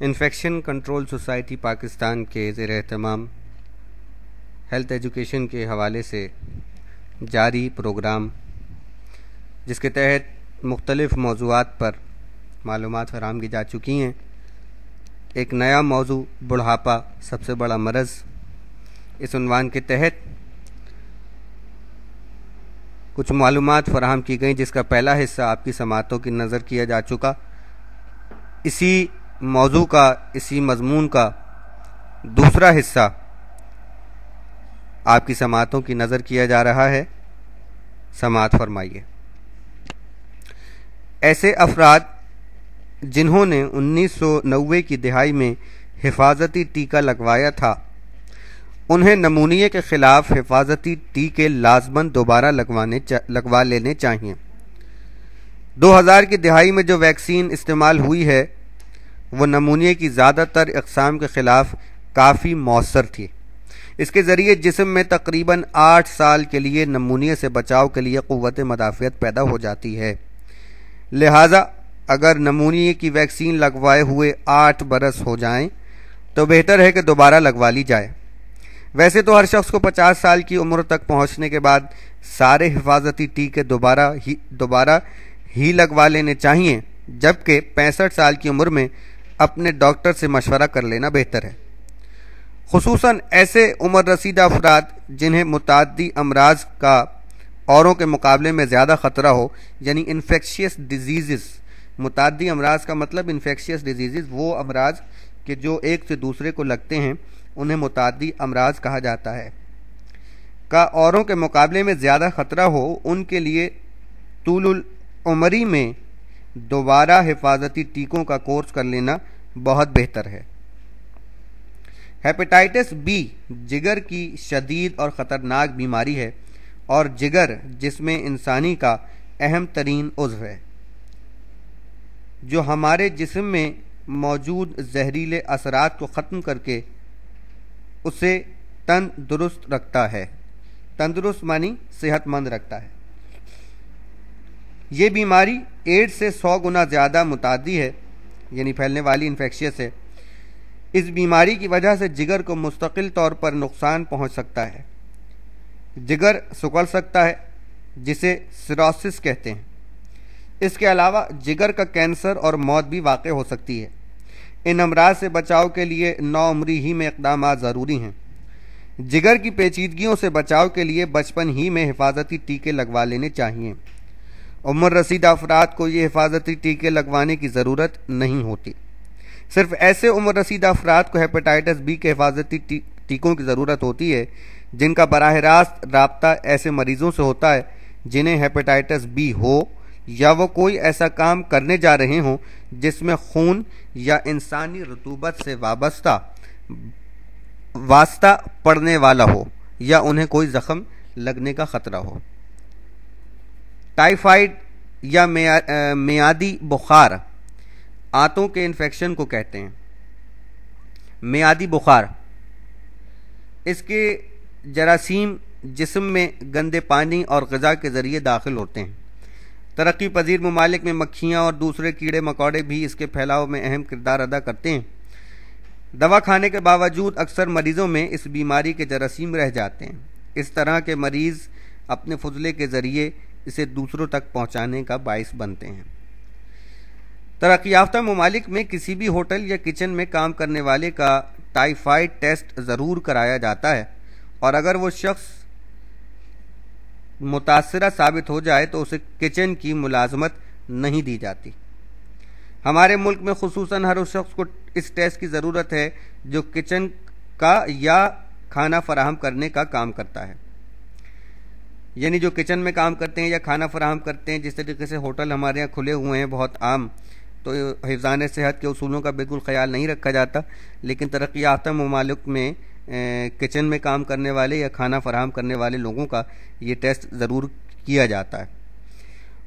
Infection control society Pakistan کے زیر اہتمام ہیلتھ ایجوکیشن کے حوالے سے جاری پروگرام، جس کے تحت مختلف موضوعات پر معلومات فراہم کی جا چکی ہیں، ایک نیا موضوع بڑھاپا سب سے بڑا مرض، اس عنوان کے تحت کچھ معلومات فراہم کی گئیں، جس کا پہلا حصہ آپ کی سماعتوں کی نظر کیا جا چکا۔ اسی موضوع کا، اسی مضمون کا دوسرا حصہ آپ کی سماعتوں کی نظر کیا جا رہا ہے، سماعت فرمائیے۔ ایسے افراد جنہوں نے 1990 کی دہائی میں حفاظتی ٹیکہ لگوایا تھا، انہیں نمونیے کے خلاف حفاظتی ٹیکے لازماً دوبارہ لگوا لینے چاہئیں۔ 2000 کی دہائی میں جو ویکسین استعمال ہوئی ہے وہ نمونیے کی زیادہ تر اقسام کے خلاف کافی مؤثر تھی۔ اس کے ذریعے جسم میں تقریباً 8 سال کے لیے نمونیے سے بچاؤ کے لیے قوت مدافعت پیدا ہو جاتی ہے۔ لہٰذا اگر نمونیے کی ویکسین لگوائے ہوئے 8 برس ہو جائیں تو بہتر ہے کہ دوبارہ لگوا لی جائے۔ ویسے تو ہر شخص کو 50 سال کی عمر تک پہنچنے کے بعد سارے حفاظتی ٹیکے دوبارہ ہی لگوا لینے چاہیے، جبکہ 65 سال کی عمر میں اپنے ڈاکٹر سے مشورہ کر لینا بہتر ہے۔ خصوصاً ایسے عمر رسیدہ افراد جنہیں متعدی امراض کا اوروں کے مقابلے میں زیادہ خطرہ ہو، یعنی انفیکشیس ڈیزیزز۔ متعدی امراض کا مطلب انفیکشیس ڈیزیزز وہ امراض کہ جو ایک سے دوسرے کو لگتے ہیں، انہیں متعدی امراض کہا جاتا ہے، کا اوروں کے مقابلے میں زیادہ خطرہ ہو، ان کے لیے طول العمری میں دوبارہ حفاظتی ٹیکوں کا کورس کر لینا بہت بہتر ہے۔ ہیپاٹائٹس بی جگر کی شدید اور خطرناک بیماری ہے، اور جگر جسم انسانی کا اہم ترین عضو ہے، جو ہمارے جسم میں موجود زہریلے اثرات کو ختم کر کے اسے تندرست رکھتا ہے۔ تندرست معنی صحت مند رکھتا ہے۔ یہ بیماری ایڈز سے 100 گنا زیادہ متعدی ہے، یعنی پھیلنے والی انفیکشیس ہے۔ اس بیماری کی وجہ سے جگر کو مستقل طور پر نقصان پہنچ سکتا ہے۔ جگر سکڑ سکتا ہے، جسے سیروسس کہتے ہیں۔ اس کے علاوہ جگر کا کینسر اور موت بھی واقع ہو سکتی ہے۔ ان امراض سے بچاؤ کے لیے نوعمری ہی میں اقدامات ضروری ہیں۔ جگر کی پیچیدگیوں سے بچاؤ کے لیے بچپن ہی میں حفاظتی ٹیکے لگوا لینے چاہیے۔ عمر رسیدہ افراد کو یہ حفاظتی ٹیکے لگوانے کی ضرورت نہیں ہوتی۔ صرف ایسے عمر رسیدہ افراد کو ہیپاٹائٹس بی کے حفاظتی ٹیکوں کی ضرورت ہوتی ہے جن کا براہ راست رابطہ ایسے مریضوں سے ہوتا ہے جنہیں ہیپاٹائٹس بی ہو، یا وہ کوئی ایسا کام کرنے جا رہے ہوں جس میں خون یا انسانی رطوبت سے واسطہ پڑنے والا ہو، یا انہیں کوئی زخم لگنے کا خطرہ ہو۔ ٹائیفائڈ یا میعادی بخار آنتوں کے انفیکشن کو کہتے ہیں۔ میعادی بخار، اس کے جراثیم جسم میں گندے پانی اور غذا کے ذریعے داخل ہوتے ہیں۔ ترقی پذیر ممالک میں مکھیاں اور دوسرے کیڑے مکوڑے بھی اس کے پھیلاؤ میں اہم کردار ادا کرتے ہیں۔ دوا کھانے کے باوجود اکثر مریضوں میں اس بیماری کے جراثیم رہ جاتے ہیں۔ اس طرح کے مریض اپنے فضلے کے ذریعے اسے دوسروں تک پہنچانے کا باعث بنتے ہیں۔ ترقی یافتہ ممالک میں کسی بھی ہوٹل یا کچن میں کام کرنے والے کا ٹائیفائڈ ٹیسٹ ضرور کرایا جاتا ہے، اور اگر وہ شخص متاثرہ ثابت ہو جائے تو اسے کچن کی ملازمت نہیں دی جاتی۔ ہمارے ملک میں خصوصاً ہر اس شخص کو اس ٹیسٹ کی ضرورت ہے جو کچن کا یا کھانا فراہم کرنے کا کام کرتا ہے، یعنی جو کچن میں کام کرتے ہیں یا کھانا فراہم کرتے ہیں۔ جس طریقے سے ہوٹل ہمارے یہاں کھلے ہوئے ہیں بہت عام، تو حفظان صحت کے اصولوں کا بالکل خیال نہیں رکھا جاتا، لیکن ترقی یافتہ ممالک میں کچن میں کام کرنے والے یا کھانا فراہم کرنے والے لوگوں کا یہ ٹیسٹ ضرور کیا جاتا ہے۔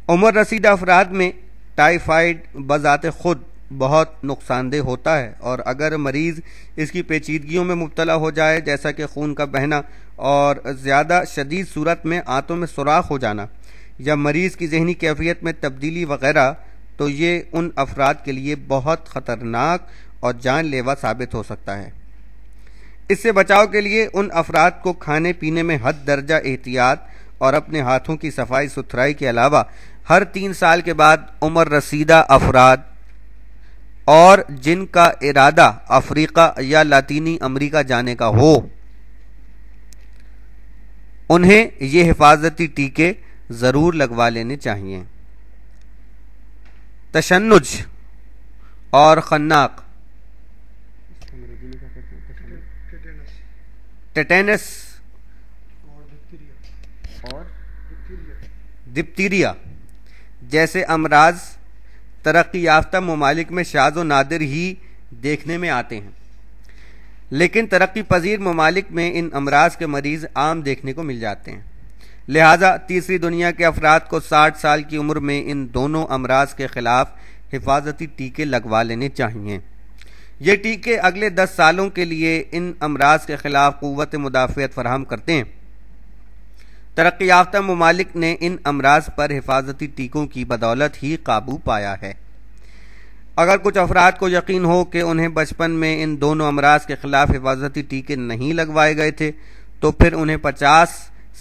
عمر رسیدہ افراد میں ٹائیفائڈ بذات خود بہت نقصان دہ ہوتا ہے، اور اگر مریض اس کی پیچیدگیوں میں مبتلا ہو جائے، جیسا کہ خون کا بہنا اور زیادہ شدید صورت میں آنتوں میں سوراخ ہو جانا، یا مریض کی ذہنی کیفیت میں تبدیلی وغیرہ، تو یہ ان افراد کے لیے بہت خطرناک اور جان لیوا ثابت ہو سکتا ہے۔ اس سے بچاؤ کے لیے ان افراد کو کھانے پینے میں حد درجہ احتیاط اور اپنے ہاتھوں کی صفائی ستھرائی کے علاوہ ہر 3 سال کے بعد عمر رسیدہ افراد اور جن کا ارادہ افریقہ یا لاطینی امریکہ جانے کا ہو، انہیں یہ حفاظتی ٹیکے ضرور لگوا لینے چاہیے۔ تشنج اور خناق، ٹیٹینس اور دپتیریا جیسے امراض ترقی یافتہ ممالک میں شاذ و نادر ہی دیکھنے میں آتے ہیں، لیکن ترقی پذیر ممالک میں ان امراض کے مریض عام دیکھنے کو مل جاتے ہیں۔ لہٰذا تیسری دنیا کے افراد کو 60 سال کی عمر میں ان دونوں امراض کے خلاف حفاظتی ٹیکے لگوا لینے چاہیے۔ یہ ٹیکے اگلے 10 سالوں کے لیے ان امراض کے خلاف قوت مدافعت فراہم کرتے ہیں۔ ترقی یافتہ ممالک نے ان امراض پر حفاظتی ٹیکوں کی بدولت ہی قابو پایا ہے۔ اگر کچھ افراد کو یقین ہو کہ انہیں بچپن میں ان دونوں امراض کے خلاف حفاظتی ٹیکے نہیں لگوائے گئے تھے تو پھر انہیں 50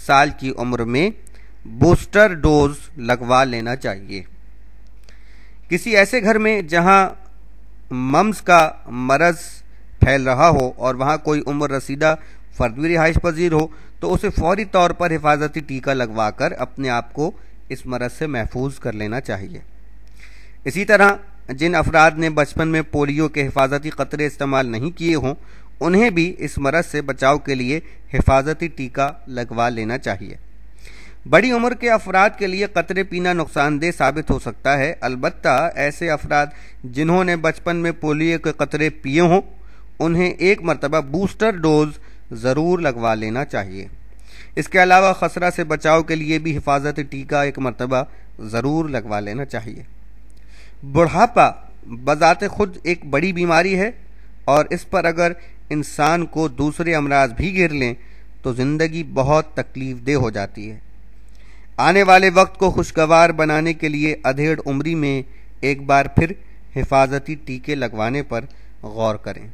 سال کی عمر میں بوسٹر ڈوز لگوا لینا چاہیے۔ کسی ایسے گھر میں جہاں ممز کا مرض پھیل رہا ہو اور وہاں کوئی عمر رسیدہ فرد بھی رہائش پذیر ہو تو اسے فوری طور پر حفاظتی ٹیکہ لگوا کر اپنے آپ کو اس مرض سے محفوظ کر لینا چاہیے۔ اسی طرح جن افراد نے بچپن میں پولیو کے حفاظتی قطرے استعمال نہیں کیے ہوں انہیں بھی اس مرض سے بچاؤ کے لیے حفاظتی ٹیکہ لگوا لینا چاہیے۔ بڑی عمر کے افراد کے لیے قطرے پینا نقصان دہ ثابت ہو سکتا ہے، البتہ ایسے افراد جنہوں نے بچپن میں پولیو کے قطرے پیے ہوں انہیں ایک مرتبہ بوسٹر ڈوز ضرور لگوا لینا چاہیے۔ اس کے علاوہ خسرہ سے بچاؤ کے لیے بھی حفاظتی ٹیکہ ایک مرتبہ ضرور لگوا لینا چاہیے۔ بڑھاپا بذات خود ایک بڑی بیماری ہے اور اس پر اگر انسان کو دوسرے امراض بھی گھیر لیں تو زندگی بہت تکلیف دہ ہو جاتی ہے۔ آنے والے وقت کو خوشگوار بنانے کے لیے ادھیڑ عمری میں ایک بار پھر حفاظتی ٹیکے لگوانے پر غور کریں۔